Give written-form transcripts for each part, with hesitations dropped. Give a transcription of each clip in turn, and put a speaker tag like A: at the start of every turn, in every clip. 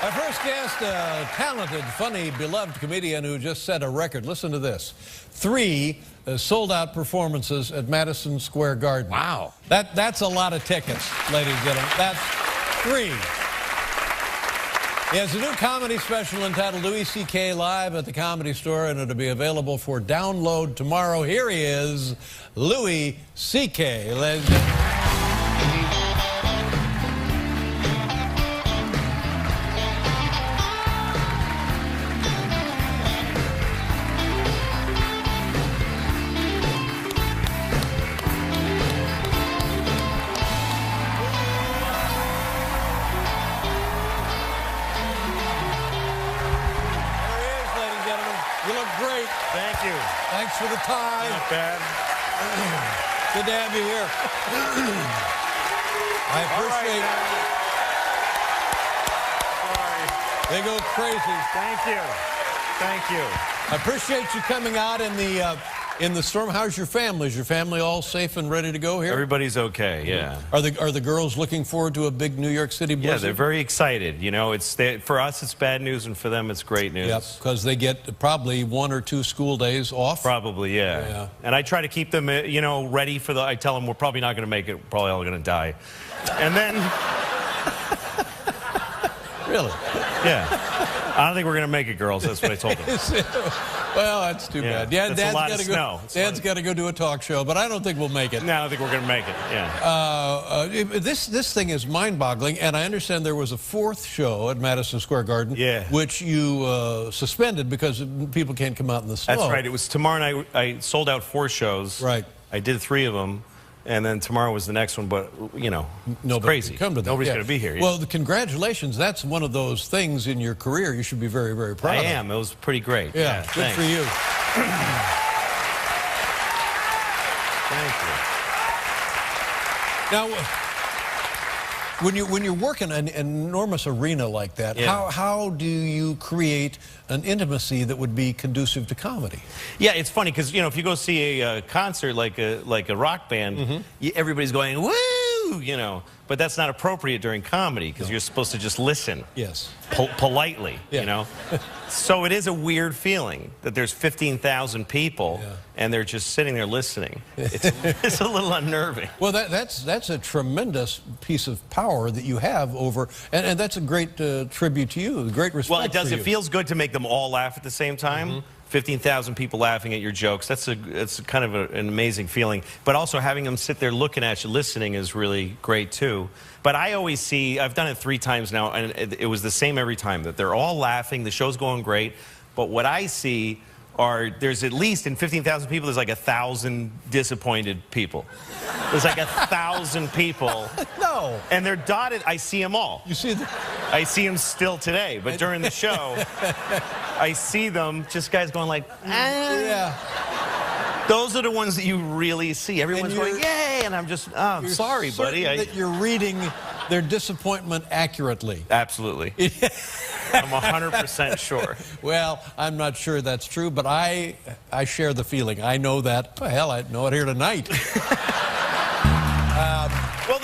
A: Our first guest, a talented, funny, beloved comedian who just set a record. Listen to this. 3 sold-out performances at Madison Square Garden.
B: Wow.
A: That's a lot of tickets, ladies and gentlemen. That's 3. He has a new comedy special entitled Louie C.K. Live at the Comedy Store, and it'll be available for download tomorrow. Here he is, Louie C.K. Ladies and gentlemen. You look great.
B: Thank you.
A: Thanks for the tie.
B: Not bad.
A: Good to have you here. I appreciate it.
B: Sorry.
A: They go crazy.
B: Thank you. Thank you.
A: I appreciate you coming out in the storm. How's your family? Is your family all safe and ready to go here?
B: Everybody's okay, yeah.
A: Are the girls looking forward to a big New York City blizzard?
B: Yeah, they're very excited. You know, for us it's bad news, and for them it's great news.
A: Yep, because they get probably 1 or 2 school days off.
B: Probably, yeah. And I try to keep them, you know, ready for I tell them we're probably not going to make it. We're probably all going to die. And then...
A: Really?
B: Yeah. I don't think we're going to make it, girls. That's what I told them.
A: Well, that's too bad. Yeah, Dad's got to go do a talk show, but I don't think we'll make it.
B: No, I don't think we're going to make it. Yeah.
A: This thing is mind-boggling, and I understand there was a 4th show at Madison Square Garden, which you suspended because people can't come out in the snow.
B: That's right. It was tomorrow night. I sold out 4 shows.
A: Right.
B: I did 3 of them. And then tomorrow was the next one, but, you know, it's crazy. Nobody's going to be here.
A: Well, congratulations. That's one of those things in your career you should be very, very proud of.
B: I am. It was pretty great.
A: Yeah, good for you.
B: Thank you.
A: Now, when you're working an enormous arena like that, how do you create an intimacy that would be conducive to comedy?
B: Yeah, it's funny because, you know, if you go see a concert like a rock band, everybody's going, woo, you know, but that's not appropriate during comedy because you're supposed to just listen.
A: Yes.
B: Politely, you know. So it is a weird feeling that there's 15,000 people and they're just sitting there listening. It's a little unnerving.
A: Well, that's a tremendous piece of power that you have over, and that's a great tribute to you, great respect.
B: Well, it does.
A: For you.
B: It feels good to make them all laugh at the same time. 15,000 people laughing at your jokes. It's kind of an amazing feeling. But also having them sit there looking at you, listening is really great too. But I always see, I've done it 3 times now, and it was the same every time, that they're all laughing, the show's going great. But what I see are, there's at least, in 15,000 people, there's like 1,000 disappointed people. There's like 1,000 people.
A: No.
B: And they're dotted, I see them all.
A: You see them?
B: I see them still today, but during the show, I see them, just guys going like,
A: Yeah.
B: Those are the ones that you really see. Everyone's going, yay, and I'm just, oh, I'm sorry, buddy.
A: That you're reading their disappointment accurately.
B: Absolutely. I'm 100% sure.
A: Well, I'm not sure that's true, but I share the feeling. I know that. Well, hell, I know it here tonight.
B: Well,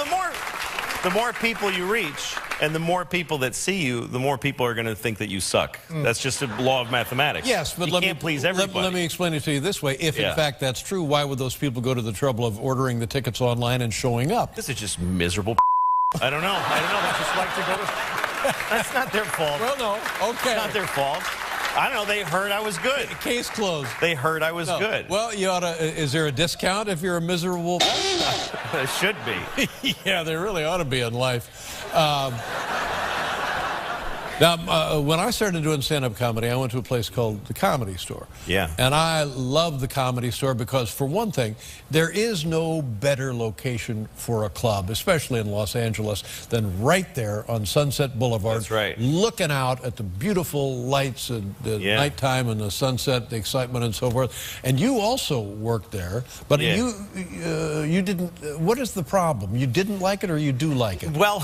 B: the more people you reach, and the more people that see you, the more people are going to think that you suck. That's just a law of mathematics.
A: Yes, but
B: you can't please everybody.
A: Let me explain it to you this way. If, in fact, that's true, why would those people go to the trouble of ordering the tickets online and showing up?
B: This is just miserable. I don't know. They just like to go to... That's not their fault.
A: Well, no. Okay.
B: It's not their fault. I don't know. They heard I was good.
A: Case closed.
B: They heard I was good.
A: Well, you ought to. Is there a discount if you're a miserable?
B: There should be.
A: Yeah, there really ought to be in life. Now, when I started doing stand-up comedy, I went to a place called the Comedy Store.
B: Yeah.
A: And I love the Comedy Store because, for one thing, there is no better location for a club, especially in Los Angeles, than right there on Sunset Boulevard.
B: That's right.
A: Looking out at the beautiful lights at the nighttime and the sunset, the excitement and so forth. And you also worked there, but you didn't. What is the problem? You didn't like it, or you do like it?
B: Well,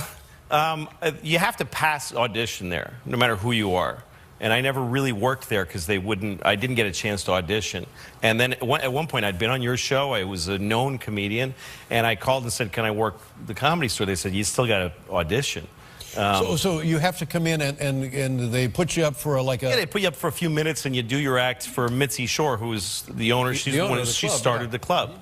B: you have to pass audition there, no matter who you are. And I never really worked there because I didn't get a chance to audition. And then at one point, I'd been on your show. I was a known comedian. And I called and said, can I work the Comedy Store? They said, you still got to audition.
A: So you have to come in and they put you up for
B: Yeah, they put you up for a few minutes and you do your act for Mitzi Shore, who is the owner. She's the owner of the club, started the club.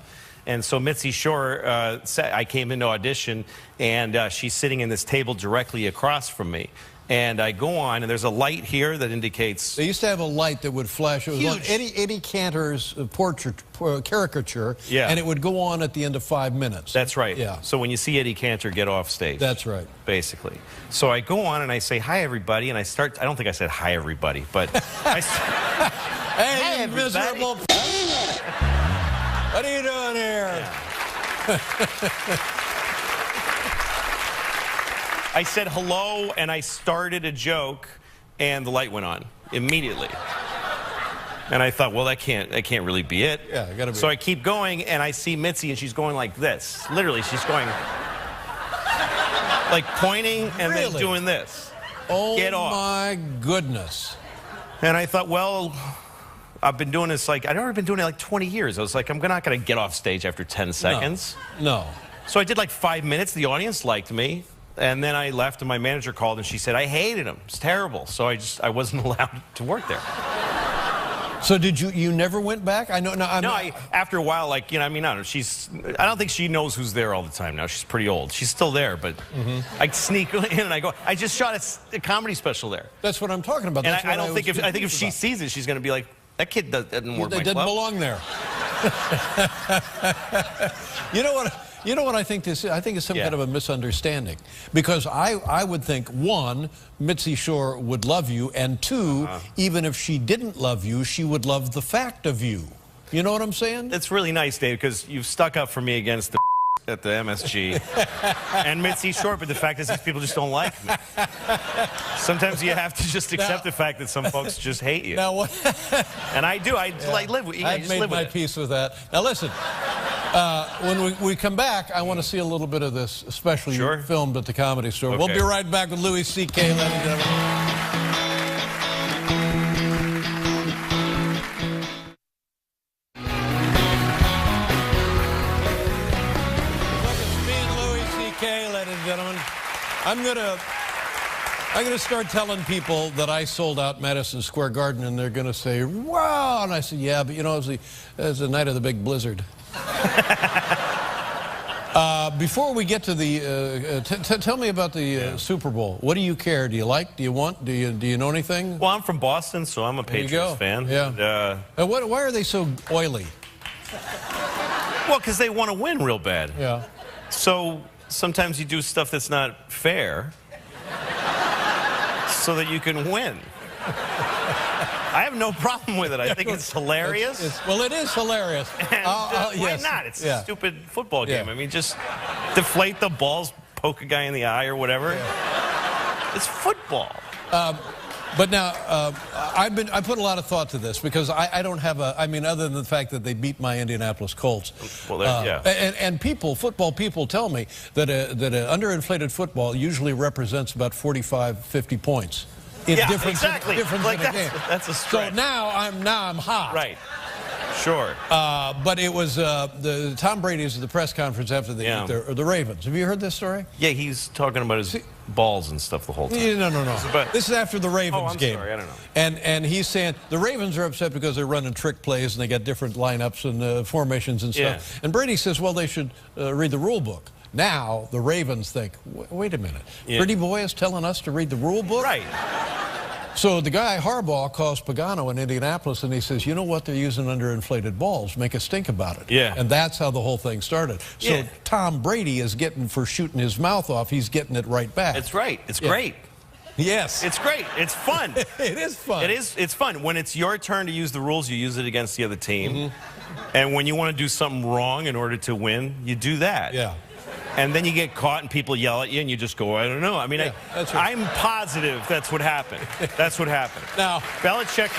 B: And so Mitzi Shore, I came into audition, and she's sitting in this table directly across from me. And I go on, and there's a light here that indicates...
A: They used to have a light that would flash. It was on Eddie Cantor's portrait, caricature, and it would go on at the end of 5 minutes.
B: That's right.
A: Yeah.
B: So when you see Eddie Cantor, get off stage.
A: That's right.
B: Basically. So I go on, and I say, hi, everybody, and I start... I don't think I said hi, everybody, but...
A: Hey, miserable... What are you doing here?
B: Yeah. I said hello, and I started a joke, and the light went on immediately. And I thought, well, that can't really be it.
A: Yeah, it gotta be.
B: So I keep going, and I see Mitzi, and she's going like this. Literally, she's going like pointing and then doing this.
A: Oh,
B: get off.
A: My goodness.
B: And I thought, well, I've been doing this I'd already been doing it like 20 years. I was like, I'm not going to get off stage after 10 seconds.
A: No.
B: So I did like 5 minutes. The audience liked me. And then I left, and my manager called, and she said, I hated him. It's terrible. So I wasn't allowed to work there.
A: So did you never went back? I know. No,
B: after a while, like, you know, I mean, I don't think she knows who's there all the time now. She's pretty old. She's still there, but I sneak in and I go, I just shot a comedy special there.
A: That's what I'm talking about.
B: And
A: That's
B: I think if she sees it, she's going to be like, that kid doesn't work.
A: They didn't belong there. You know what I think this is? I think it's some kind of a misunderstanding. Because I would think, one, Mitzi Shore would love you, and two, even if she didn't love you, she would love the fact of you. You know what I'm saying?
B: It's really nice, Dave, because you've stuck up for me against the at the MSG and Mitzi Shore, but the fact is these people just don't like me. Sometimes you have to just accept the fact that some folks just hate you.
A: Now what?
B: And I do. I live with you.
A: I've made my peace with that. Now listen, when we come back, I want to see a little bit of this, especially you filmed at the Comedy Store. Okay. We'll be right back with Louie C.K. ladies and gentlemen. I'm gonna start telling people that I sold out Madison Square Garden, and they're gonna say, "Wow!" And I said, "Yeah, but you know, it was the night of the big blizzard." Before we get to the, tell me about the Super Bowl. What do you care? Do you like? Do you want? Do you know anything?
B: Well, I'm from Boston, so I'm a Patriots fan.
A: Yeah. And, why are they so oily?
B: Well, because they want to win real bad.
A: Yeah.
B: So sometimes you do stuff that's not fair so that you can win. I have no problem with it. I think it's hilarious.
A: Well, it is hilarious.
B: And, why not? It's a stupid football game. I mean, just deflate the balls, poke a guy in the eye or whatever. It's football.
A: But now, I put a lot of thought to this because I don't have I mean, other than the fact that they beat my Indianapolis Colts.
B: Well,
A: and football people tell me that an underinflated football usually represents about 45, 50 points. In different
B: like that's a stretch.
A: So now I'm hot.
B: Right. Sure.
A: But it was the Tom Brady's at the press conference after they beat the Ravens. Have you heard this story?
B: Yeah, he's talking about his balls and stuff the whole time.
A: No. But this is after the Ravens game.
B: Sorry, I don't know.
A: And he's saying the Ravens are upset because they're running trick plays and they got different lineups and formations and stuff. And Brady says, well, they should read the rule book. Now the Ravens think, wait a minute, Pretty Boy is telling us to read the rule book?
B: Right.
A: So the guy, Harbaugh, calls Pagano in Indianapolis, and he says, you know what, they're using underinflated balls. Make a stink about it.
B: Yeah.
A: And that's how the whole thing started. So Tom Brady is getting, for shooting his mouth off, he's getting it right back.
B: It's right. It's great.
A: Yes.
B: It's great. It's fun.
A: It is fun.
B: It's fun. When it's your turn to use the rules, you use it against the other team. And when you want to do something wrong in order to win, you do that.
A: Yeah.
B: And then you get caught and people yell at you and you just go, I don't know. I mean, I'm positive that's what happened. That's what happened.
A: Now,
B: Belichick,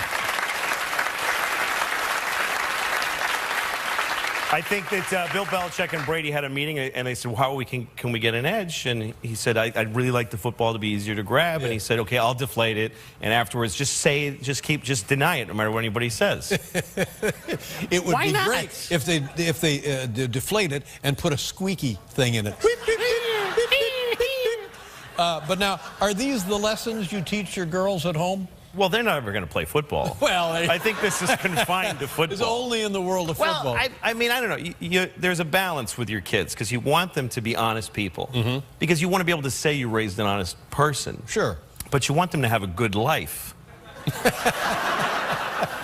B: I think that Bill Belichick and Brady had a meeting and they said, how can we get an edge? And he said, I'd really like the football to be easier to grab. And he said, okay, I'll deflate it. And afterwards, just deny it no matter what anybody says.
A: It would be great if they deflate it and put a squeaky thing in it. But now, are these the lessons you teach your girls at home?
B: Well, they're not ever going to play football.
A: Well,
B: I think this is confined to football.
A: It's only in the world of football.
B: Well, I mean, I don't know. There's a balance with your kids because you want them to be honest people. Because you want to be able to say you raised an honest person.
A: Sure.
B: But you want them to have a good life.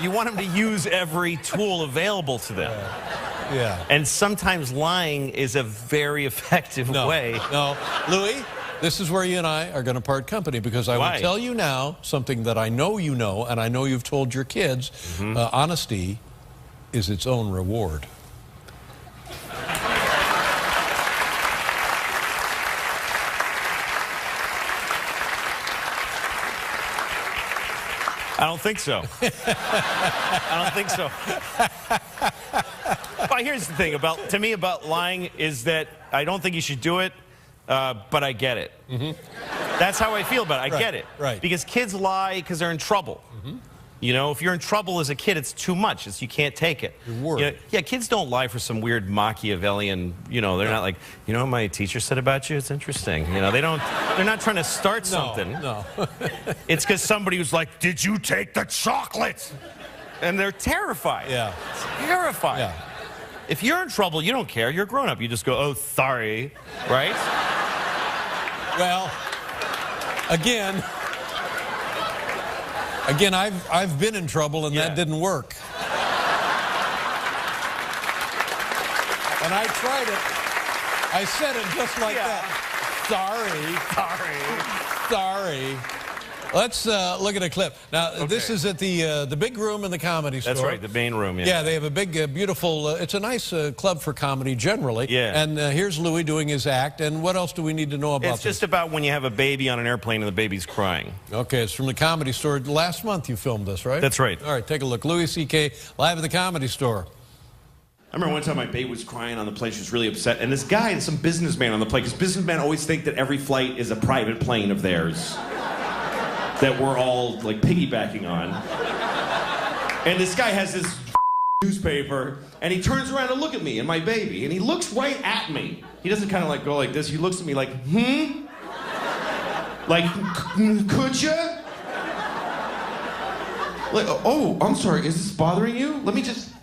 B: You want them to use every tool available to them.
A: Yeah.
B: And sometimes lying is a very effective way.
A: No, Louie, this is where you and I are going to part company because I will tell you now something that I know you know, and I know you've told your kids. Honesty is its own reward.
B: I don't think so. I don't think so. Well, here's the thing to me about lying is that I don't think you should do it, but I get it. That's how I feel about it. I get it.
A: Right.
B: Because kids lie because they're in trouble. You know, if you're in trouble as a kid, it's too much. You can't take it.
A: You're worried.
B: You know, yeah, kids don't lie for some weird Machiavellian, you know, they're not like, you know what my teacher said about you? It's interesting. You know, they're not trying to start something.
A: No.
B: It's because somebody was like, did you take the chocolate? And they're terrified.
A: Yeah.
B: Terrified.
A: Yeah.
B: If you're in trouble, you don't care. You're a grown-up. You just go, oh, sorry, right?
A: Well, again, I've been in trouble, and that didn't work. And I tried it. I said it just like that. Sorry. Let's look at a clip. Now, this is at the big room in the Comedy Store.
B: That's right, the main room,
A: Yeah, they have a big, beautiful, it's a nice club for comedy generally.
B: Yeah.
A: And here's Louie doing his act. And what else do we need to know about
B: this? It's just about when you have a baby on an airplane and the baby's crying.
A: Okay, it's from the Comedy Store. Last month you filmed this, right?
B: That's right.
A: All right, take a look. Louie C.K. live at the Comedy Store.
C: I remember one time my baby was crying on the plane. She was really upset. And this guy and some businessman on the plane, because businessmen always think that every flight is a private plane of theirs that we're all like piggybacking on. And this guy has this newspaper, and he turns around to look at me and my baby, and he looks right at me. He doesn't kind of like go like this. He looks at me like, Like, could you? Like, oh, I'm sorry, is this bothering you? Let me just...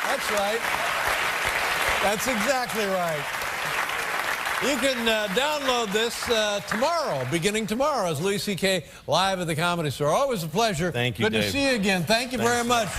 A: That's right. That's exactly right. You can download this tomorrow, beginning tomorrow, as Louie C.K. live at the Comedy Store. Always a pleasure.
B: Thank you,
A: Good
B: Dave.
A: to see you again. Thank you very much.